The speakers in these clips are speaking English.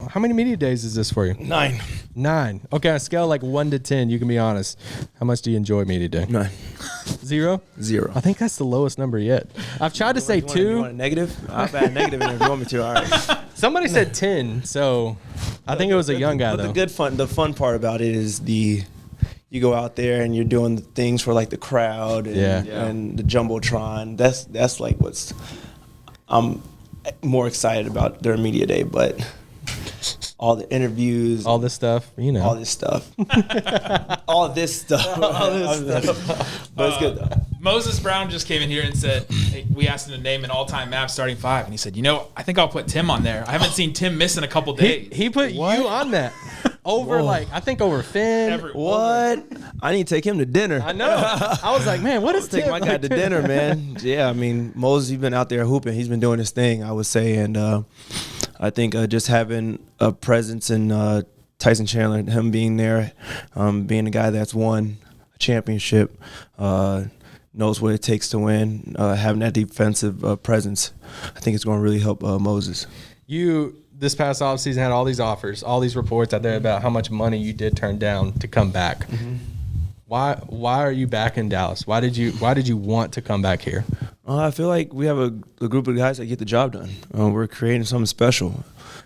How many media days is this for you? 9. 9. Okay, on a scale like 1 to 10, you can be honest. How much do you enjoy media day? 9. 0? 0. I think that's the lowest number yet. I've tried to say 2. You want a negative? I'll add negative in if you want me to. All right. Somebody said 10, so I think it was a young guy, though. The fun part about it is you go out there and you're doing the things for like the crowd and the jumbotron. That's like what's I'm more excited about during media day, but all the interviews, all this stuff, you know, all this stuff, all this stuff. But it's good though. Moses Brown just came in here and said, hey, we asked him to name an all-time Mavs starting 5, and he said, I think I'll put Tim on there. I haven't seen Tim miss in a couple days. He put you on that. Over I think over Finn. What? I need to take him to dinner. I know. I was like, man, what is Tim? Take my guy to dinner, man. Yeah, I mean, Moses, he's been out there hooping. He's been doing his thing, I would say. And I think just having a presence in Tyson Chandler, him being there, being a guy that's won a championship, knows what it takes to win, having that defensive presence, I think it's going to really help Moses. You, this past offseason, had all these offers, all these reports out there about how much money you did turn down to come back. Mm-hmm. Why are you back in Dallas? Why did you want to come back here? I feel like we have a group of guys that get the job done. We're creating something special,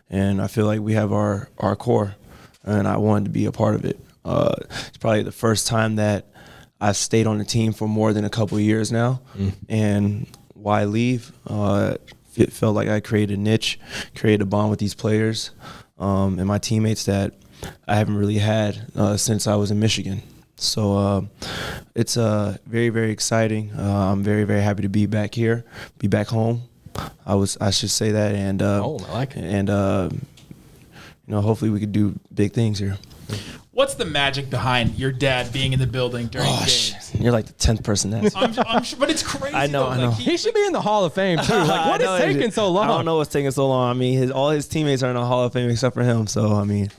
and I feel like we have our core, and I wanted to be a part of it. It's probably the first time that I've stayed on the team for more than a couple of years now, and why leave? It felt like I created a niche, created a bond with these players and my teammates that I haven't really had since I was in Michigan. So it's very, very exciting. I'm very, very happy to be back here, be back home. I should say that, and I like it. And hopefully we could do big things here. What's the magic behind your dad being in the building during games? You're like the 10th person to ask. I'm sure, but it's crazy. I know. Like, he should be in the Hall of Fame too. Like, what is taking so long? I don't know what's taking so long. I mean, all his teammates are in the Hall of Fame except for him. So I mean,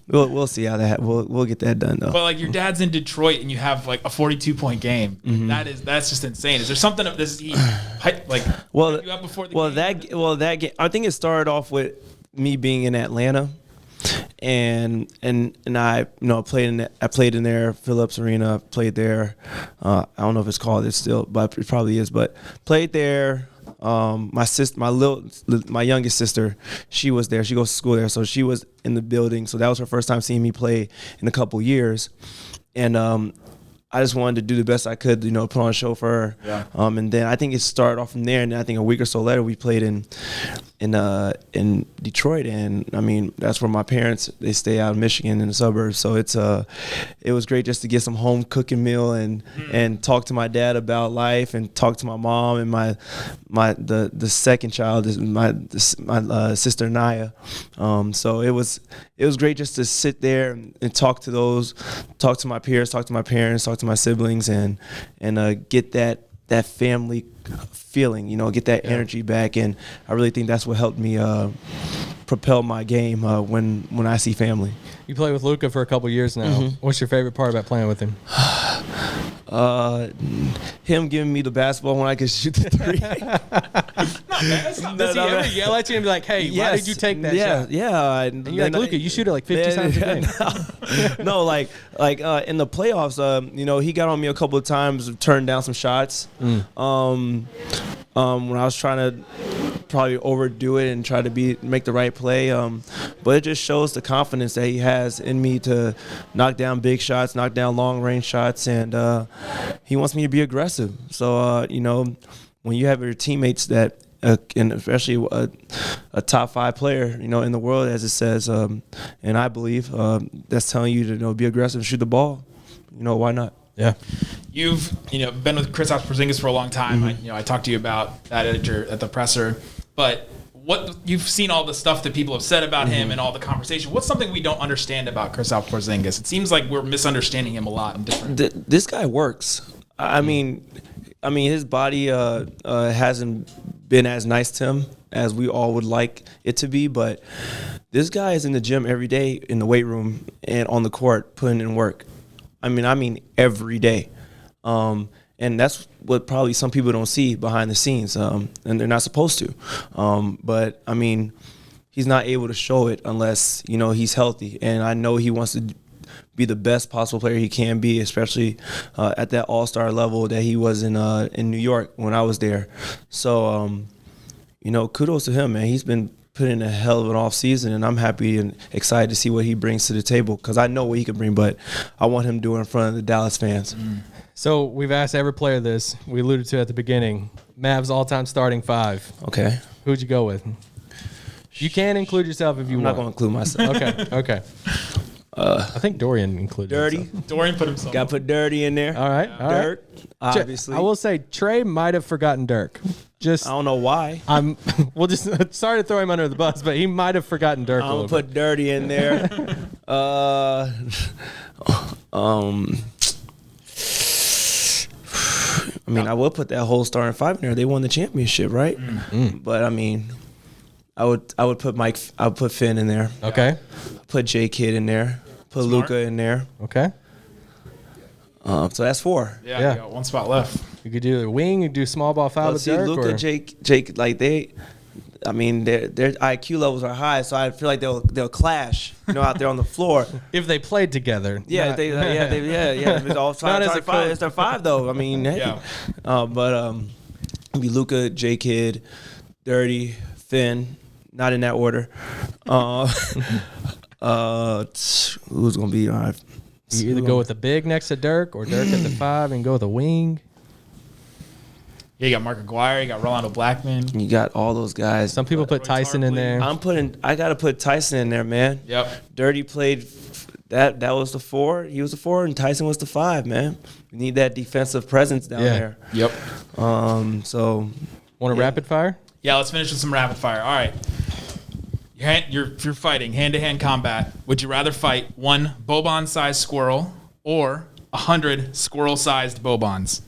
we'll see how that. We'll get that done though. But like your dad's in Detroit and you have like a 42-point game. Mm-hmm. That's just insane. Is there something of this? Like you up before the game? That game. I think it started off with me being in Atlanta. And I played in there, Phillips Arena, played there. I don't know if it's called it still, but it probably is. But played there. My youngest sister, she was there. She goes to school there, so she was in the building. So that was her first time seeing me play in a couple years, and I just wanted to do the best I could, put on a show for her. Yeah. And then I think it started off from there, and then I think a week or so later we played in Detroit, and I mean that's where my parents, they stay out in Michigan in the suburbs. So it was great just to get some home cooking meal and talk to my dad about life, and talk to my mom and the second child is my sister Naya. So it was great just to sit there and talk to my peers, talk to my parents, talk to my siblings, and get that family feeling, get that energy back. And I really think that's what helped me propel my game when I see family. You played with Luka for a couple years now. Mm-hmm. What's your favorite part about playing with him? Him giving me the basketball when I could shoot the three. Does he ever yell at you and be like, hey, yes, why did you take that shot? Yeah. And you're like, Luka, you shoot it like 50 times a game. No, like in the playoffs, he got on me a couple of times, turned down some shots. When I was trying to probably overdo it and try to make the right play. But it just shows the confidence that he has in me to knock down big shots, knock down long-range shots, and he wants me to be aggressive. So, when you have your teammates that, and especially a top 5 player, in the world, as it says, and I believe that's telling you to be aggressive, shoot the ball. Why not? Yeah. You've been with Kristaps Porzingis for a long time. Mm-hmm. I talked to you about that at the presser, but what you've seen all the stuff that people have said about him and all the conversation. What's something we don't understand about Kristaps Porzingis? It seems like we're misunderstanding him a lot. This guy works. I mean, his body hasn't been as nice to him as we all would like it to be, but this guy is in the gym every day, in the weight room and on the court, putting in work. I mean every day. And that's what probably some people don't see behind the scenes, and they're not supposed to. But, I mean, he's not able to show it unless, he's healthy. And I know he wants to be the best possible player he can be, especially at that all-star level that he was in New York when I was there. So, kudos to him, man. He's been put in a hell of an off season, and I'm happy and excited to see what he brings to the table because I know what he can bring, but I want him to do it in front of the Dallas fans. So we've asked every player this. We alluded to it at the beginning. Mavs all-time starting 5. Okay. Who'd you go with? You can include yourself if you want. I'm not going to include myself. Okay. I think Dorian included Dirty. himself. Dorian put himself. Got to put Dirty in there. All right. Dirk, obviously. I will say Trey might have forgotten Dirk. I don't know why. We'll just sorry to throw him under the bus, but he might have forgotten Dirk. I'm gonna put Dirty in there. I would put that whole starting 5 in there. They won the championship, right? But I would put Mike. I would put Finn in there. Okay. Put J Kid in there. Put Smart. Luka in there. Okay. So that's 4. Yeah, you got one spot left. You could do the wing. You could do small ball foul with Dirk. Luka, Jake, like their IQ levels are high, so I feel like they'll clash, out there on the floor. If they played together. Yeah, It's all Not as a five. It's their 5 though. Hey. Yeah. It'd be Luka, J Kid, Dirty, Finn, not in that order. Who's gonna be all right? You either go with the big next to Dirk or Dirk at the 5 and go with the wing. Yeah, you got Mark Aguirre, you got Rolando Blackman. You got all those guys. Some people put Tyson in there. I gotta put Tyson in there, man. Yep. Dirty played that was the 4. He was the 4, and Tyson was the 5, man. We need that defensive presence down there. Yep. So Want a rapid fire? Yeah, let's finish with some rapid fire. All right. You're fighting hand-to-hand combat. Would you rather fight 1 Boban-sized squirrel or 100 squirrel-sized Bobans?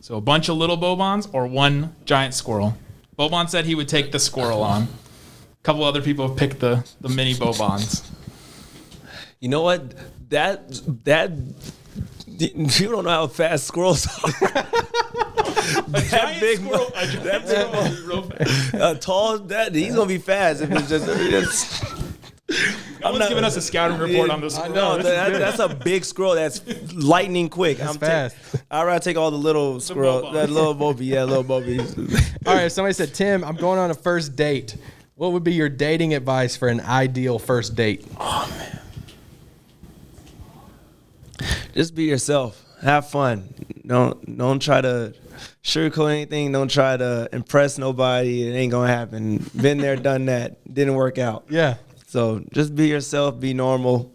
So a bunch of little Bobans or 1 giant squirrel. Boban said he would take the squirrel on. A couple other people have picked the mini Bobans. you know what? That you don't know how fast squirrels are. That big squirrel, tall. He's gonna be fast if it's just. I'm not giving us a scouting report on this squirrel. No, that's a big squirrel. That's lightning quick. That's fast. I'd rather take all the little squirrel, that little Bobby. Yeah, little Bobby. All right. Somebody said, Tim, I'm going on a first date. What would be your dating advice for an ideal first date? Oh man, just be yourself. Have fun. Don't try to sugarcoat anything. Don't try to impress nobody. It ain't gonna happen. Been there, done that. Didn't work out. Yeah. So just be yourself. Be normal.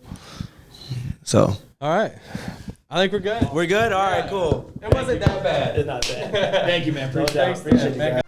So. All right. I think we're good. We're good? All right, cool. It wasn't that bad. It's not bad. Thank you, man. Appreciate it. Appreciate it, man.